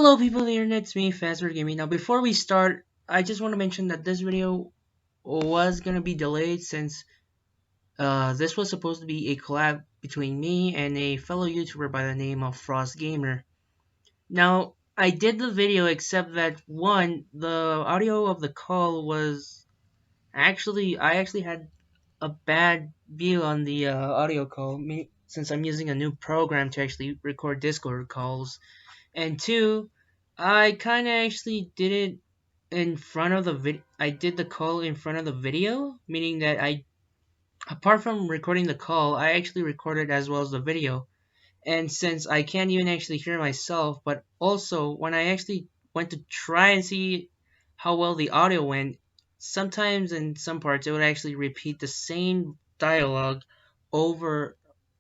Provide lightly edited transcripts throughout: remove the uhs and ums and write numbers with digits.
Hello people here, it's me, Fazbear Gaming. Now before we start, I just want to mention that this video was gonna be delayed since this was supposed to be a collab between me and a fellow YouTuber by the name of Frost Gamer. Now, I did the video except that one, the audio of the call was I actually had a bad view on the audio call since I'm using a new program to actually record Discord calls. And two, I kind of actually did it in front of the I did the call in front of the video, meaning that apart from recording the call, I actually recorded as well as the video. And since I can't even actually hear myself, but also when I actually went to try and see how well the audio went, sometimes in some parts it would actually repeat the same dialogue over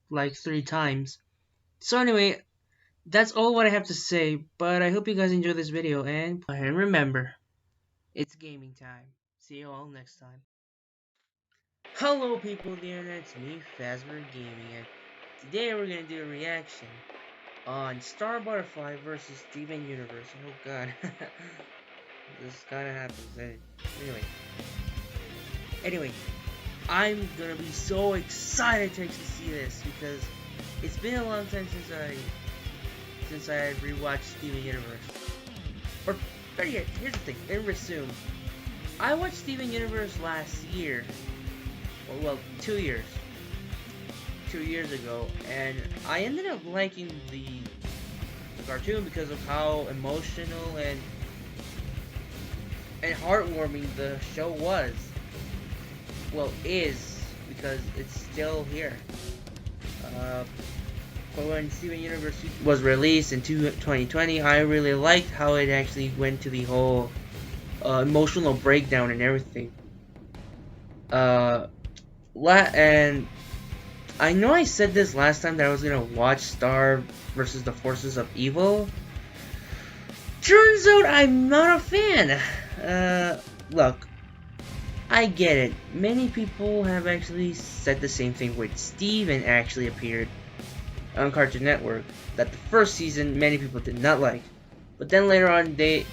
like 3 times. So anyway, that's all what I have to say, but I hope you guys enjoy this video, and remember, it's gaming time. See you all next time. Hello people of the internet, it's me, Fazbear Gaming, and today we're gonna do a reaction on Star Butterfly versus Steven Universe. Oh god. This kinda happens. Anyway, I'm gonna be so excited to actually see this because it's been a long time since I rewatched Steven Universe. Or better yet, here's the thing, in resume. I watched Steven Universe last year. Well, 2 years. 2 years ago, and I ended up liking the cartoon because of how emotional and heartwarming the show was. Well, is, because it's still here. But when Steven Universe was released in 2020, I really liked how it actually went to the whole emotional breakdown and everything. And I know I said this last time that I was gonna watch Star versus the Forces of Evil. Turns out I'm not a fan. Look, I get it. Many people have actually said the same thing when Steven actually appeared on Cartoon Network, that the first season many people did not like, but then later on they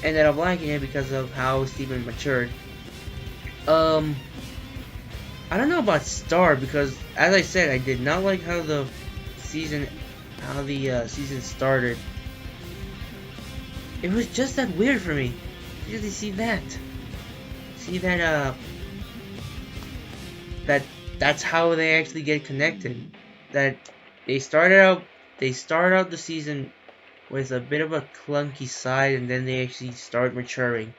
ended up liking it because of how Steven matured. I don't know about Star because, as I said, I did not like how the season started. It was just that weird for me. Did you see that? That's how they actually get connected. That they start out the season with a bit of a clunky side, and then they actually start maturing,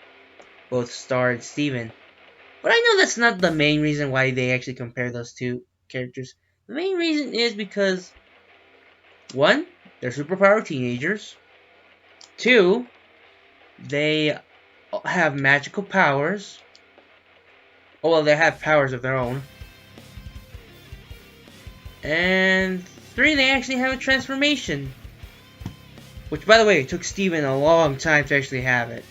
both Star and Steven. But I know that's not the main reason why they actually compare those two characters. The main reason is because, one, they're superpower teenagers. Two, they have magical powers. Oh, well, they have powers of their own. And three, they actually have a transformation. Which, by the way, it took Steven a long time to actually have it.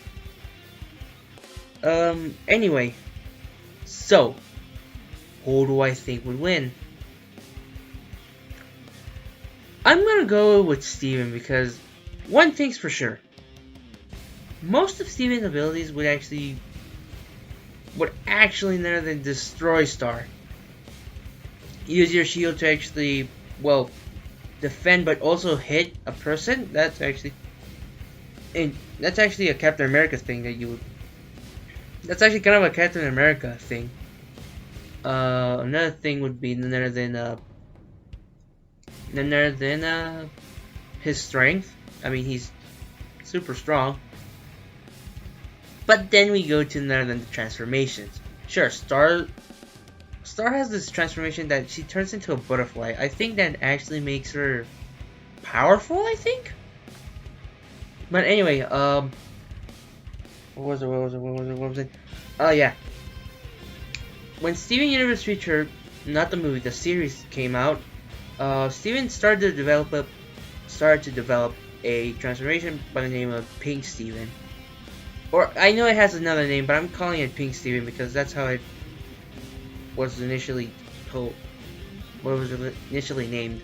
Anyway. So, who do I think would win? I'm gonna go with Steven because one thing's for sure. Most of Steven's abilities would actually none than destroy Star. Use your shield to actually, well, defend but also hit a person. That's actually a Captain America thing that you would. That's actually kind of a Captain America thing. Another thing would be none other than his strength. I mean, he's super strong. But then we go to none other than the transformations. Sure, Star has this transformation that she turns into a butterfly. I think that actually makes her powerful, I think. But anyway, what was it? Oh yeah. When Steven Universe featured, not the movie, the series came out, Steven started to develop a transformation by the name of Pink Steven. Or, I know it has another name, but I'm calling it Pink Steven because that's how it was initially told. What was it initially named?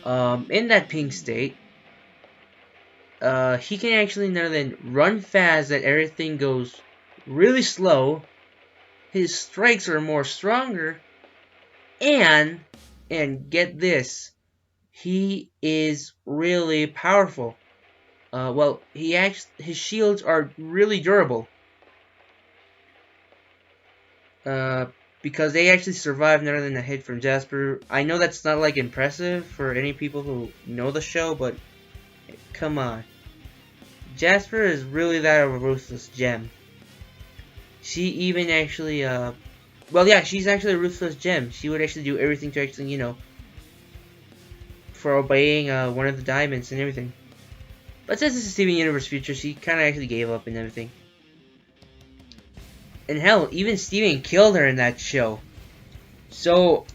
In that pink state, he can actually not only run fast, that everything goes really slow. His strikes are more stronger, and get this, he is really powerful. Well, his shields are really durable. Because they actually survived none than a hit from Jasper. I know that's not like impressive for any people who know the show, but come on. Jasper is really that of a ruthless gem. She even actually, well, yeah, she's actually a ruthless gem. She would actually do everything to actually, you know, for obeying one of the diamonds and everything. But since this is Steven Universe Future, she kind of actually gave up and everything. And hell, even Steven killed her in that show. So,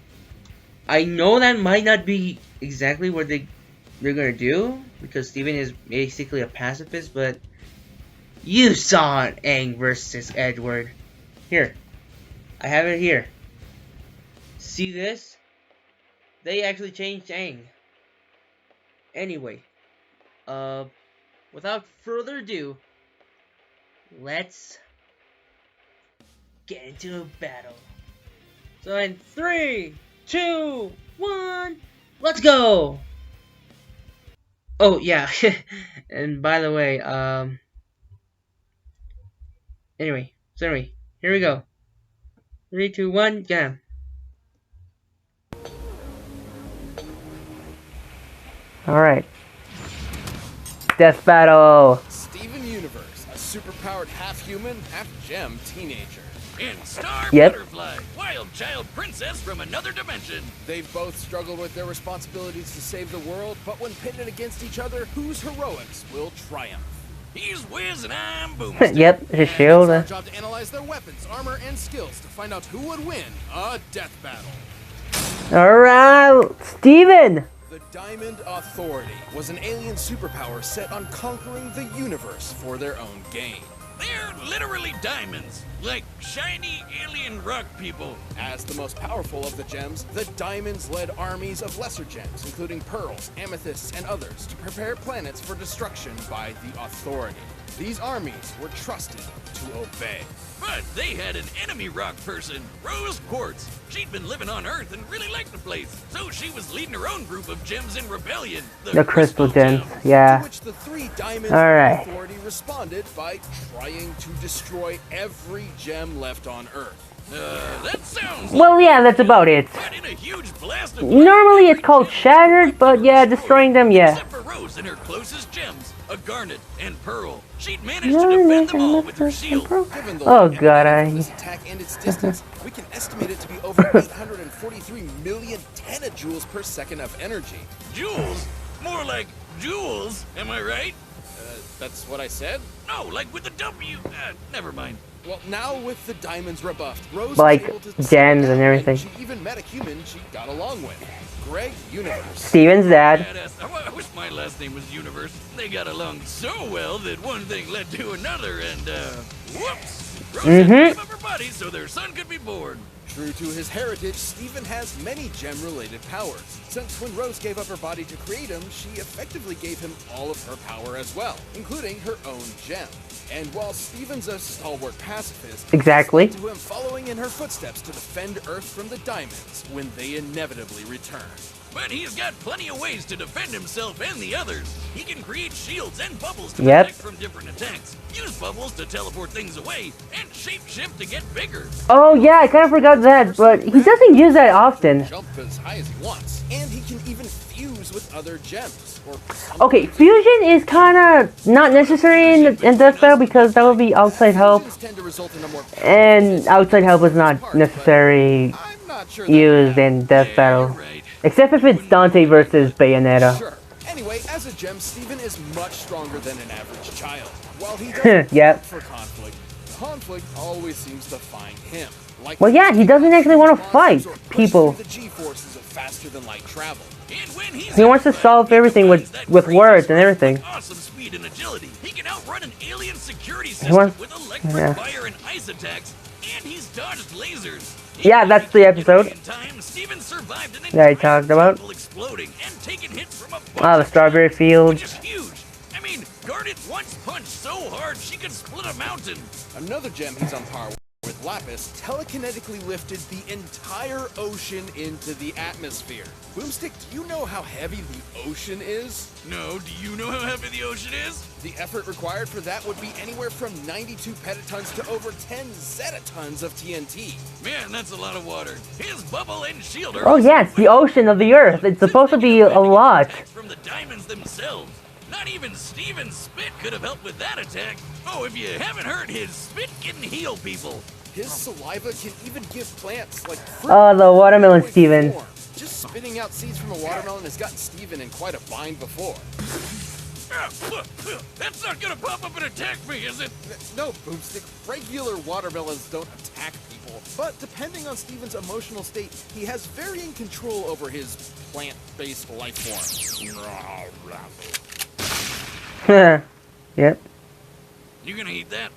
I know that might not be exactly what they're gonna do, because Steven is basically a pacifist, but you saw Aang versus Edward. Here, I have it here. See this? They actually changed Aang. Anyway, without further ado, let's get into a battle. So in 3, 2, 1, let's go! Oh yeah, and by the way, anyway, here we go. 3, 2, 1, go. Alright. Death battle! Steven Universe, a superpowered half-human, half-gem teenager. And Star Butterfly, wild child princess from another dimension. They've both struggled with their responsibilities to save the world, but when pitted against each other, whose heroics will triumph? He's Wiz and I'm Boomstick. Yep, his shield. It's our job to analyze their weapons, armor, and skills to find out who would win a death battle. Alright, Steven! The Diamond Authority was an alien superpower set on conquering the universe for their own gain. They're literally diamonds, like shiny alien rock people. As the most powerful of the gems, the diamonds led armies of lesser gems, including pearls, amethysts, and others, to prepare planets for destruction by the Authority. These armies were trusted to obey. But they had an enemy rock person, Rose Quartz. She'd been living on Earth and really liked the place, so she was leading her own group of gems in rebellion. The Crystal Gems, yeah. To which the three Diamonds Authority responded by trying to destroy every gem left on Earth. That sounds well, yeah, that's about it. But in a huge blast of Normally it's called Shattered, but yeah, destroying them, yeah. Except for Rose and her closest gems, a garnet and pearl. She'd managed to defend them all with her shield. Oh god, this attack and its distance, we can estimate it to be over 843 million tenajoules per second of energy. Joules? More like jewels, am I right? That's what I said? No, like with the W. Never mind. Well, now with the diamonds rebuffed, Rose like was able to gems and everything. She even met a human she got along with, Greg Universe. Steven's dad. I wish my last name was Universe. They got along so well that one thing led to another, and whoops! Rose had to give up her body so their son could be born. True to his heritage, Steven has many gem-related powers. Since when Rose gave up her body to create him, she effectively gave him all of her power as well, including her own gem. And while Steven's a stalwart pacifist, exactly, to him following in her footsteps to defend Earth from the diamonds when they inevitably return. But he's got plenty of ways to defend himself and the others. He can create shields and bubbles to protect from different attacks, use bubbles to teleport things away, and shapeshift to get bigger. Oh yeah, I kind of forgot that, but he doesn't use that often. Jump as high as he wants, and he can even fuse with other gems. Okay, fusion is kind of not necessary in Death Battle because that would be outside help, and outside help is not necessary used in Death Battle. Except if it's Dante versus Bayonetta. Sure. Anyway, as a gem, Steven is much stronger than an average child. While he doesn't yep. for conflict always seems to find him. Like well, yeah, he doesn't actually want to fight people. The G-forces of faster than light travel. And when he wants to solve everything with words and everything. Awesome speed and agility. He can outrun an alien security system with electric fire and ice attacks, and he's dodged lasers. Yeah, that's the episode that I talked about. Exploding and taking hits from the strawberry field. Which is huge. I mean, Garnet once punched so hard she could split a mountain. Another gem he's on par with, Lapis, telekinetically lifted the entire ocean into the atmosphere. Boomstick, do you know how heavy the ocean is? No, do you know how heavy the ocean is? The effort required for that would be anywhere from 92 petatons to over 10 zetatons of TNT. Man, that's a lot of water. His bubble and shield are... Oh yeah, it's the ocean of the Earth. It's supposed to be a lot. From the diamonds themselves. Not even Steven's spit could have helped with that attack. Oh, if you haven't heard, his spit can heal people. His saliva can even give plants like fruit. Oh, the watermelon Steven. Just spitting out seeds from a watermelon has gotten Steven in quite a bind before. That's not gonna pop up and attack me, is it? No, Boomstick. Regular watermelons don't attack people. But depending on Steven's emotional state, he has varying control over his plant-based life form. Yep. You gonna eat that?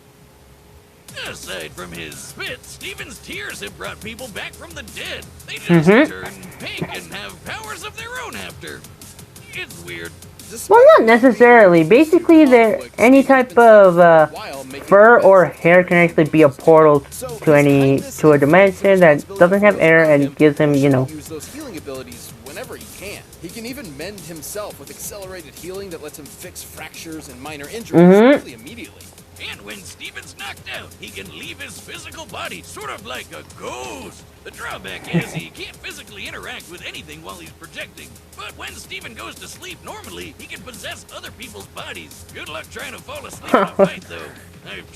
Aside from his spit, Steven's tears have brought people back from the dead. They just turn pink and have powers of their own after. It's weird. Well, not necessarily. Basically, any type of fur or hair can actually be a portal to a dimension that doesn't have air and gives him, you know. Use those healing abilities whenever he can. He can even mend himself with accelerated healing that lets him fix fractures and minor injuries nearly immediately. And when Steven's knocked out, he can leave his physical body, sort of like a ghost. The drawback is he can't physically interact with anything while he's projecting. But when Steven goes to sleep normally, he can possess other people's bodies. Good luck trying to fall asleep in a fight, though.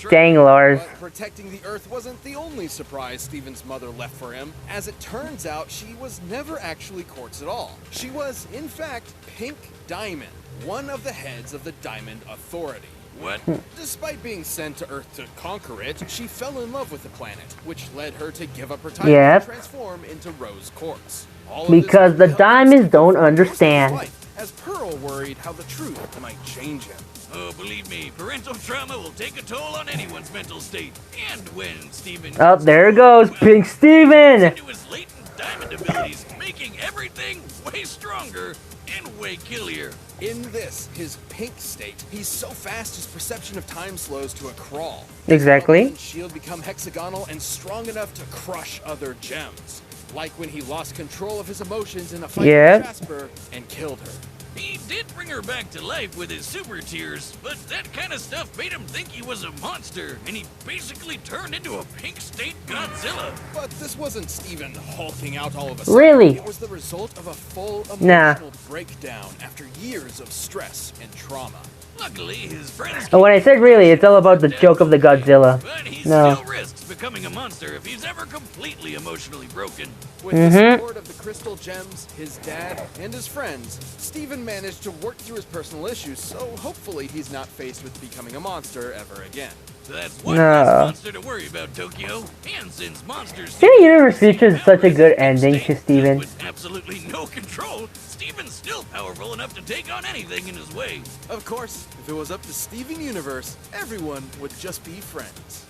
Dang, Lars. But protecting the Earth wasn't the only surprise Steven's mother left for him. As it turns out, she was never actually Quartz at all. She was, in fact, Pink Diamond, one of the heads of the Diamond Authority. What? Despite being sent to Earth to conquer it, she fell in love with the planet, which led her to give up her title and transform into Rose Quartz. Because the diamonds don't understand. Life, as Pearl worried how the truth might change him. Oh, believe me, parental trauma will take a toll on anyone's mental state. And when Steven... Oh, there it goes, Pink Steven! ...into his latent diamond abilities, making everything way stronger and way killier. In this, his pink state, he's so fast his perception of time slows to a crawl. Exactly. His shield become hexagonal and strong enough to crush other gems. Like when he lost control of his emotions in a fight with Jasper and killed her. He did bring her back to life with his super tears, but that kind of stuff made him think he was a monster, and he basically turned into a pink state Godzilla. But this wasn't Steven hulking out all of a sudden. Really? It was the result of a full emotional breakdown after years of stress and trauma. Luckily, his friends... Oh, when I said really, it's all about the joke of the Godzilla. But he still risks becoming a monster if he's ever completely emotionally broken. With the support of the crystal gems, his dad, and his friends, Steven managed to work through his personal issues, so hopefully he's not faced with becoming a monster ever again. So that's one less monster to worry about, Tokyo. And since monsters... Steven Universe features such a good ending to Steven. With absolutely no control, Steven's still powerful enough to take on anything in his way. Of course, if it was up to Steven Universe, everyone would just be friends.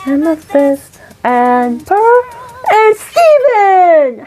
Amethyst and Pearl and Steven!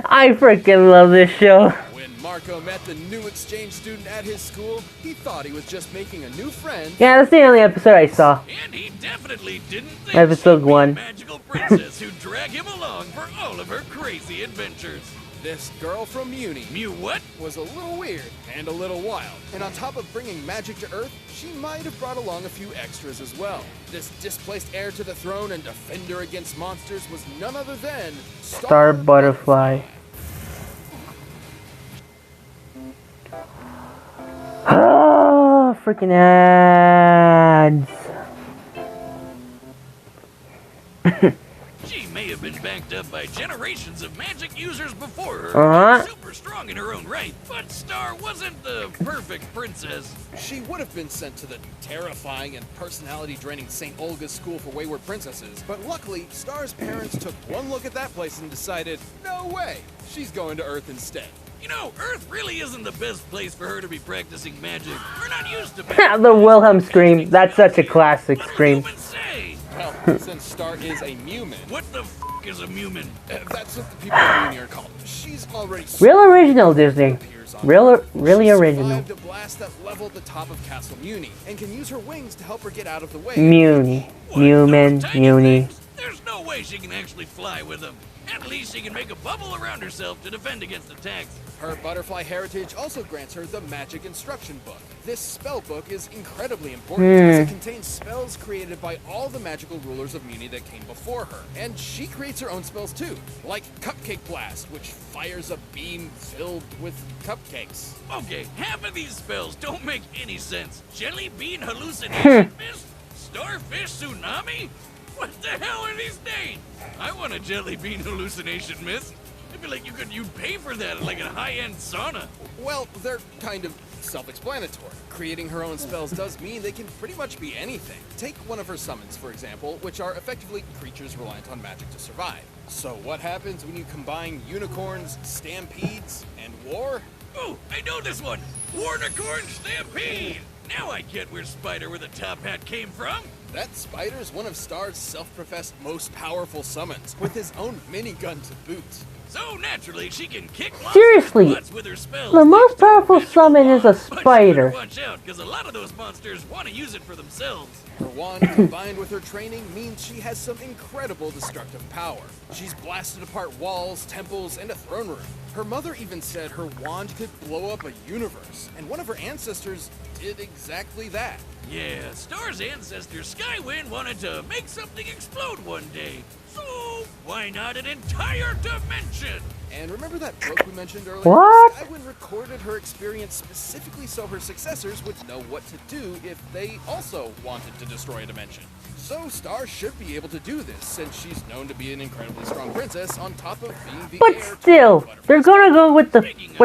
I freaking love this show. When Marco met the new exchange student at his school, he thought he was just making a new friend. Yeah, that's the only episode I saw. And he definitely didn't think Episode 1. a magical princess who'd drag him along for all of her crazy adventures. This girl from Uni what? was a little weird and a little wild. And on top of bringing magic to Earth, she might have brought along a few extras as well. This displaced heir to the throne and defender against monsters was none other than Star Butterfly. Oh, freaking ads. She may have been backed up by generations of magic users before her, super strong in her own right, but Star wasn't the perfect princess. She would have been sent to the terrifying and personality-draining St. Olga's School for Wayward Princesses, but luckily, Star's parents took one look at that place and decided, no way, she's going to Earth instead. You know, Earth really isn't the best place for her to be practicing magic. We're not used to The Wilhelm scream. That's such a classic scream. Well, since Star is a Mumin. What the f is a Mumin? That's what the people of Muni are called. She's already Real original, Disney. Really original. She survived a blast that leveled the top of Castle Muni and can use her wings to help her get out of the way. Muni. What, Mumin. those tiny Muni. things? There's no way she can actually fly with them. At least she can make a bubble around herself to defend against attacks. Her butterfly heritage also grants her the Magic Instruction Book. This spell book is incredibly important as it contains spells created by all the magical rulers of Muni that came before her. And she creates her own spells too, like Cupcake Blast, which fires a beam filled with cupcakes. Okay, half of these spells don't make any sense. Jelly Bean Hallucination Mist? Starfish Tsunami? What the hell are these names? I want a Jelly Bean Hallucination Mist. I feel like you'd pay for that at like a high-end sauna. Well, they're kind of self-explanatory. Creating her own spells does mean they can pretty much be anything. Take one of her summons, for example, which are effectively creatures reliant on magic to survive. So what happens when you combine unicorns, stampedes, and war? Oh, I know this one! Warnicorn Stampede! Now I get where Spider with a top hat came from. That Spider's one of Star's self-professed most powerful summons, with his own minigun to boot. So naturally, she can kick Seriously, butts with her spells. the most powerful summon is a But you spider. better watch out, because a lot of those monsters want to use it for themselves. Her wand, combined with her training, means she has some incredible destructive power. She's blasted apart walls, temples, and a throne room. Her mother even said her wand could blow up a universe, and one of her ancestors did exactly that. Yeah, Star's ancestor Skywind wanted to make something explode one day. So, why not an entire dimension? And remember that book we mentioned earlier? What? Skywin recorded her experience specifically so her successors would know what to do if they also wanted to destroy a dimension. So Star should be able to do this, since she's known to be an incredibly strong princess on top of being the But heir to still, Butterfly. they're gonna go with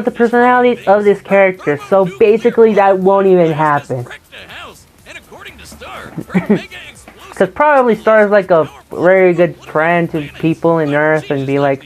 the personality of this character, so basically that won't even happen. Wrecked a house, and according to Star, her mega explosive Because probably Star is like a very good friend to people in Earth and be like,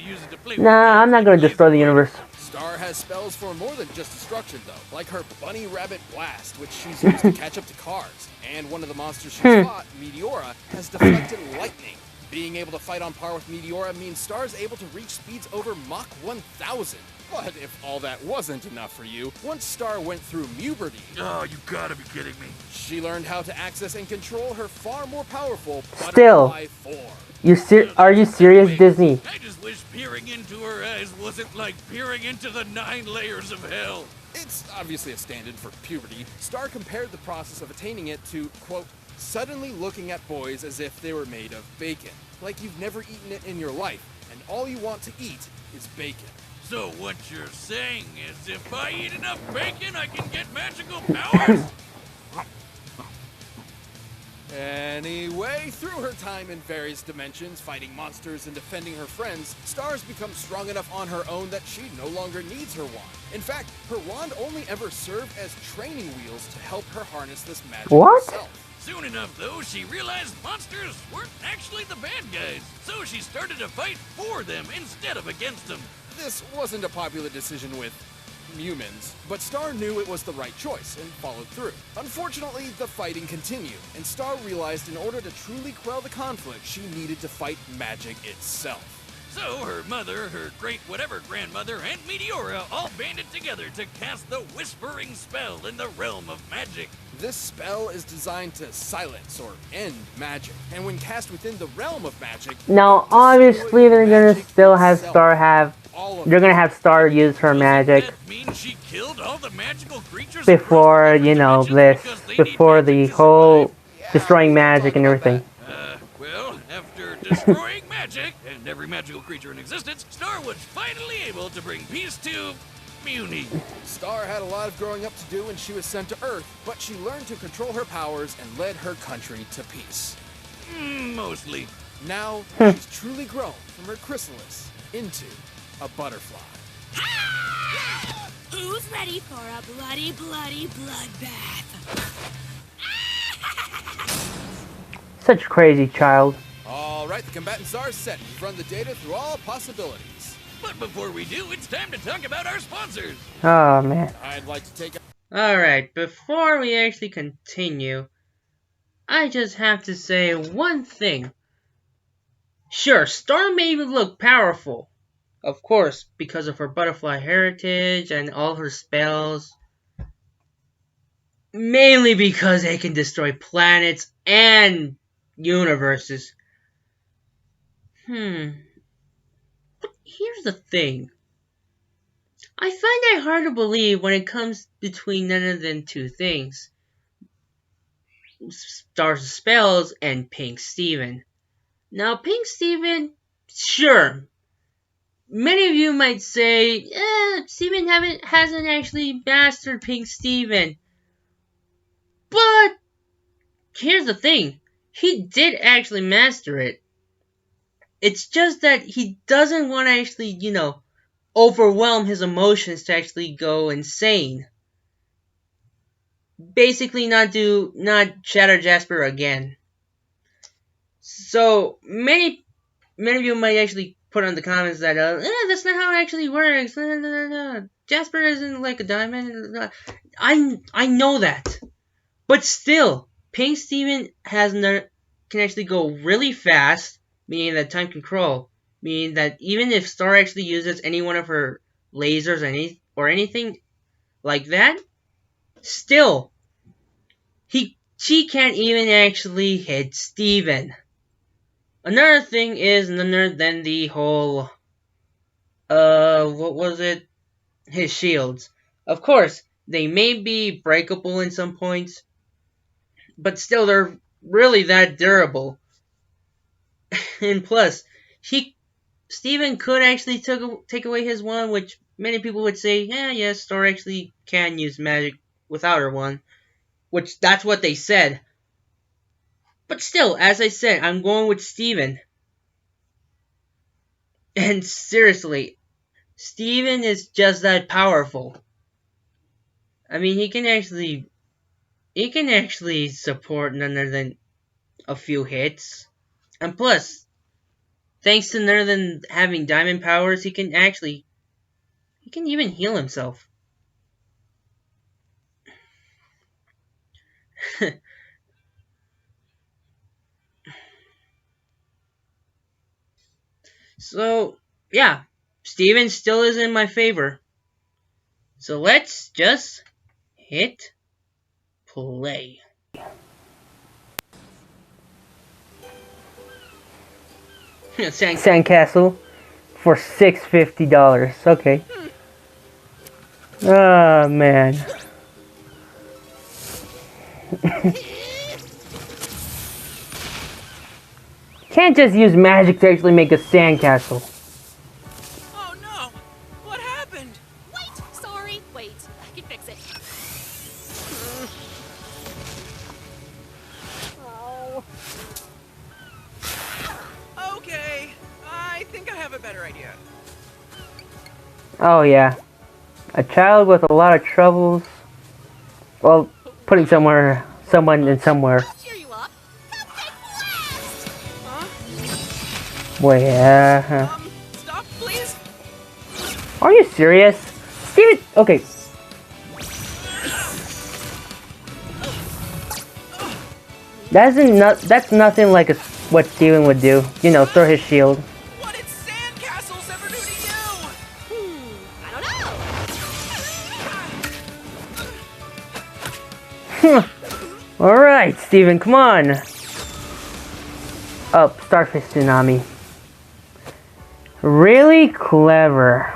nah, I'm not gonna destroy the universe. Star has spells for more than just destruction, though, like her Bunny Rabbit Blast, which she's used to catch up to cars. And one of the monsters she's fought, Meteora, has deflected lightning. Being able to fight on par with Meteora means Star's able to reach speeds over Mach 1000. But if all that wasn't enough for you, once Star went through puberty, Oh, you gotta be kidding me. she learned how to access and control her far more powerful Still. Butterfly form. Are you serious, Wait, Disney? I just wish peering into her eyes wasn't like peering into the 9 layers of hell. It's obviously a stand-in for puberty. Star compared the process of attaining it to, quote, suddenly looking at boys as if they were made of bacon. Like you've never eaten it in your life, and all you want to eat is bacon. So what you're saying is if I eat enough bacon, I can get magical powers? Anyway, through her time in various dimensions, fighting monsters and defending her friends, Star's become strong enough on her own that she no longer needs her wand. In fact, her wand only ever served as training wheels to help her harness this magic What? herself. Soon enough, though, she realized monsters weren't actually the bad guys. So she started to fight for them instead of against them. This wasn't a popular decision with humans, but Star knew it was the right choice and followed through. Unfortunately, the fighting continued, and Star realized in order to truly quell the conflict, she needed to fight magic itself. So her mother, her great-whatever-grandmother, and Meteora all banded together to cast the Whispering Spell in the realm of magic. This spell is designed to silence or end magic, and when cast within the realm of magic, Now, obviously, they're gonna still have Star have. all of They're gonna have Star use her magic That means she killed all the magical creatures before, across the you know, dimensions this. because they need Before the magic to whole survive? destroying magic and everything. Well, after destroying magic and every magical creature in existence, Star was finally able to bring peace to Muni. Star had a lot of growing up to do when she was sent to Earth, but she learned to control her powers and led her country to peace. Mostly. Now, she's truly grown from her chrysalis into a butterfly. Who's ready for a bloody, bloody bloodbath? Such a crazy child. All right, the combatants are set. We've run the data through all possibilities. But before we do, it's time to talk about our sponsors. Oh man. I'd like to take Alright, before we actually continue, I just have to say one thing. Sure, Star may look powerful, of course, because of her butterfly heritage and all her spells. Mainly because they can destroy planets and universes. Here's the thing. I find that hard to believe when it comes between none other than two things. Star's spells and Pink Steven. Now, Pink Steven, sure. Many of you might say, Steven hasn't actually mastered Pink Steven. But, here's the thing. He did actually master it. It's just that he doesn't want to actually, overwhelm his emotions to actually go insane. Basically not Shatter Jasper again. So many of you might actually put on the comments that that's not how it actually works. Jasper isn't like a diamond. I know that. But still, Pink Steven can actually go really fast, meaning that time control. Meaning that even if Star actually uses any one of her lasers or anything like that, still, she can't even actually hit Steven. Another thing is none other than the whole, what was it? His shields. Of course, they may be breakable in some points, but still they're really that durable. And plus, Steven could actually take away his one, which many people would say, yes, Star actually can use magic without her one. Which, that's what they said. But still, as I said, I'm going with Steven. And seriously, Steven is just that powerful. I mean, he can actually support none other than a few hits. And plus, thanks to none other than having diamond powers, he can even heal himself. So, yeah, Steven still is in my favor. So let's just hit play. Sandcastle for $650. Okay. Oh man. Can't just use magic to actually make a sandcastle. Oh no! What happened? Wait! Sorry, wait. I can fix it. Oh. Okay. I think I have a better idea. Oh yeah. A child with a lot of troubles. Well, putting someone in somewhere. I'll cheer you up. Cupcake blast! Huh? Wait, Stop, please. are you serious? Steven, okay. That's nothing like what Steven would do. You know, throw his shield. What did sandcastles ever do to you? I don't know. Alright, Steven, come on. Up, Starfish Tsunami. Really clever.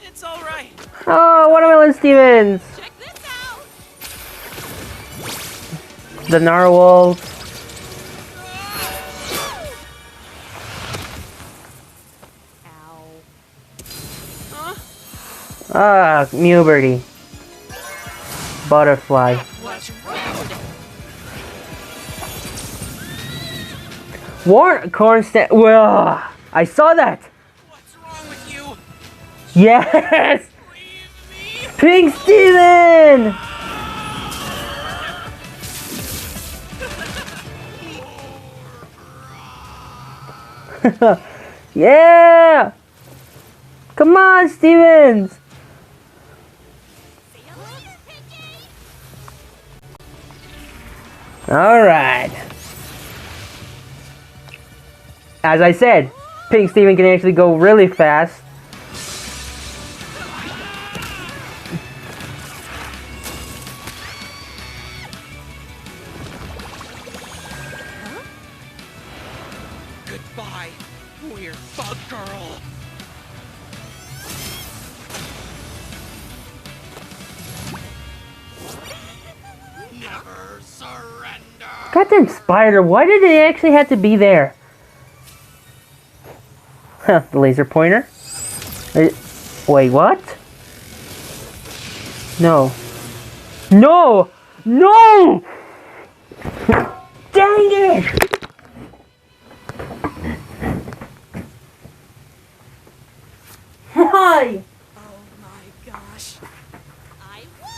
It's alright. Oh, Watermelon Stevens! Check this out. The narwhals. Ow. Huh? Ah, Mew Birdie. Butterfly. What's rude? Cornstamp. Well, I saw that. What's wrong with you? Yes! Leave me. Pink Steven! Yeah! Come on, Stevens! See you later, Pinky. Alright. as I said, Pink Steven can actually go really fast. Goodbye, weird bug girl. Never surrender. Goddamn spider, why did it actually have to be there? Huh, the laser pointer. Wait, what? No. No! No! Dang it! Why? Oh my gosh. I won!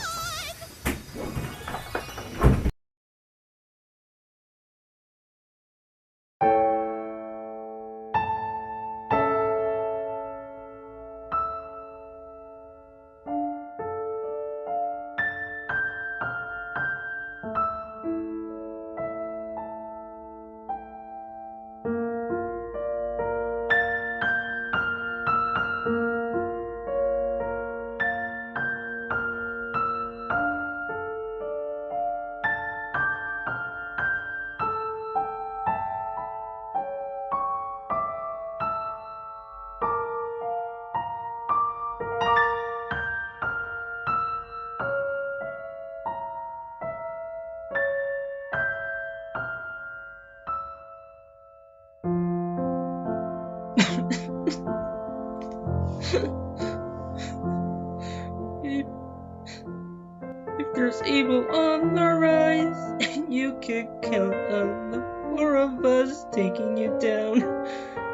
If there's evil on the rise, and you can count on the four of us taking you down.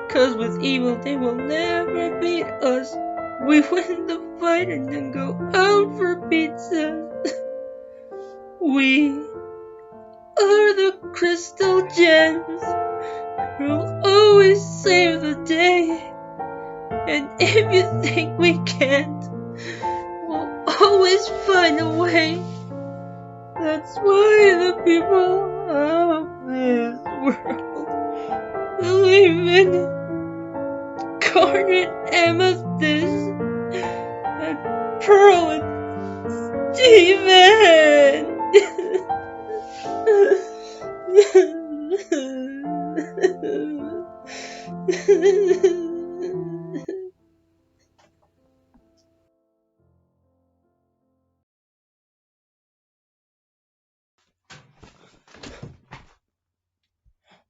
'Cause with evil they will never beat us. We win the fight and then go out for pizza. We are the crystal gems who'll always save the day. And if you think we can't, we'll always find a way. That's why the people of this world believe in Garnet, Amethyst, and Pearl and Steven.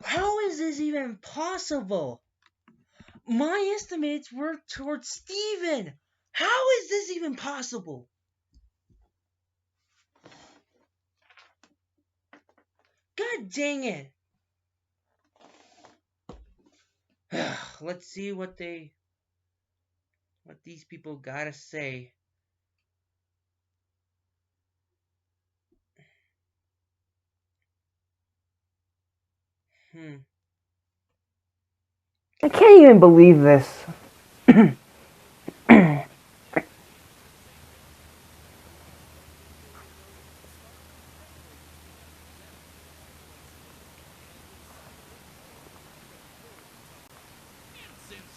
How is this even possible? My estimates were towards Steven. How is this even possible? God dang it. Let's see what these people gotta say. I can't even believe this. Since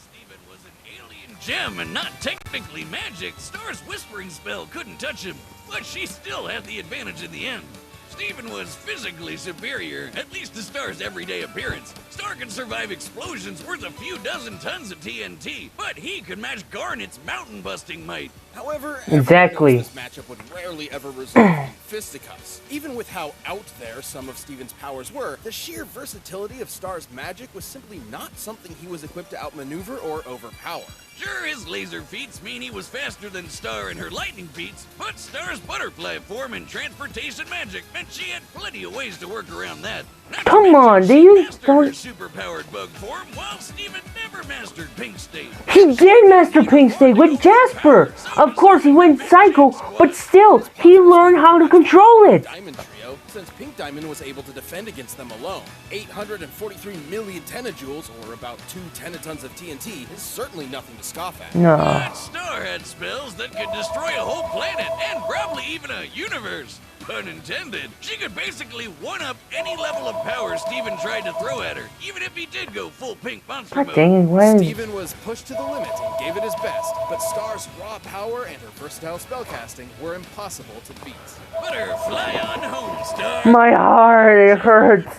Steven was an alien gem and not technically magic, Star's whispering spell couldn't touch him, but she still had the advantage in the end. Steven was physically superior, at least to Star's everyday appearance. Star could survive explosions worth a few dozen tons of TNT, but he could match Garnet's mountain-busting might. However, Exactly. this matchup would rarely ever result in fisticuffs. Even with how out there some of Steven's powers were, the sheer versatility of Star's magic was simply not something he was equipped to outmaneuver or overpower. Sure, his laser feats mean he was faster than Star in her lightning feats, but Star's butterfly form and transportation magic meant she had plenty of ways to work around that. Not to Come mention on, do she you mastered her don't- superpowered bug form, while Steven never mastered Pink State. He did master Pink State with Jasper! Of course he went psycho, but still, he learned how to control it! Diamond Trio, since Pink Diamond was able to defend against them alone. 843 million tenajoules, or about 2 tenatons of TNT, is certainly nothing to scoff at. No. But Star had spells that could destroy a whole planet, and probably even a universe. pun intended. She could basically one-up any level of power Steven tried to throw at her, even if he did go full pink monster God mode. dang it, why is... Steven was pushed to the limit and gave it his best, but Star's raw power and her versatile spellcasting were impossible to beat. Better fly on home, Star. My heart, it hurts.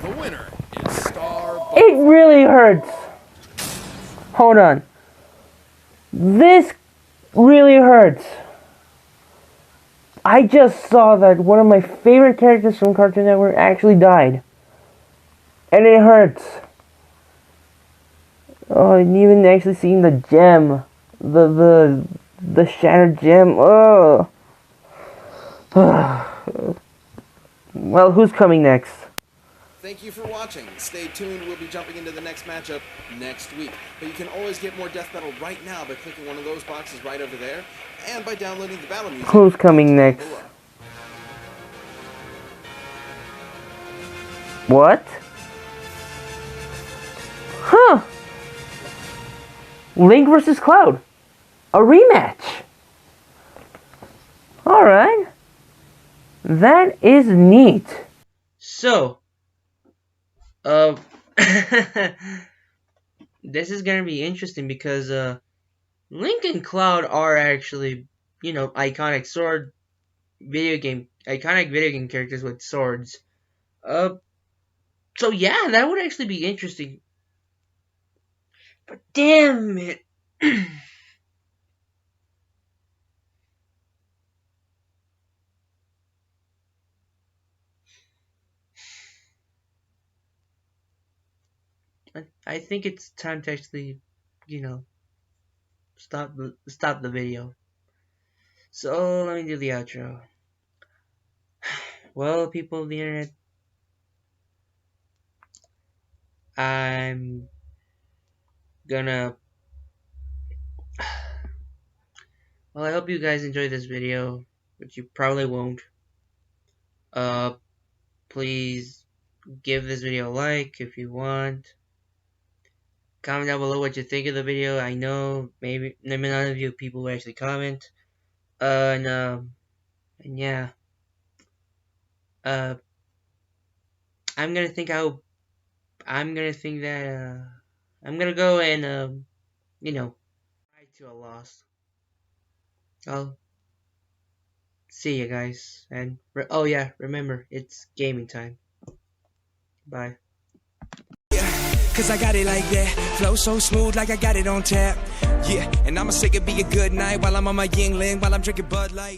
The winner is Star. It really hurts. Hold on. This really hurts. I just saw that one of my favorite characters from Cartoon Network actually died. And it hurts. Oh, and even actually seeing the gem. The shattered gem. Oh. Well, who's coming next? Thank you for watching. Stay tuned. We'll be jumping into the next matchup next week. But you can always get more Death Metal right now by clicking one of those boxes right over there and by downloading the battle music. Who's coming next? What? Huh. Link versus Cloud. A rematch. Alright. That is neat. So, this is gonna be interesting because Link and Cloud are actually, you know, iconic video game characters with swords. So yeah, that would actually be interesting. But damn it. I think it's time to actually, you know, stop the video. So let me do the outro. Well, people of the internet, I'm gonna. Well, I hope you guys enjoyed this video, but you probably won't. Please give this video a like if you want. Comment down below what you think of the video. I know maybe none of you people will actually comment. And yeah. I'm gonna think that I'm gonna go and you know, try to a loss. I'll see you guys, and oh yeah, remember it's gaming time. Bye. Cause I got it like that, flow so smooth like I got it on tap. Yeah, and I'ma say it be a good night while I'm on my Yingling, while I'm drinking Bud Light.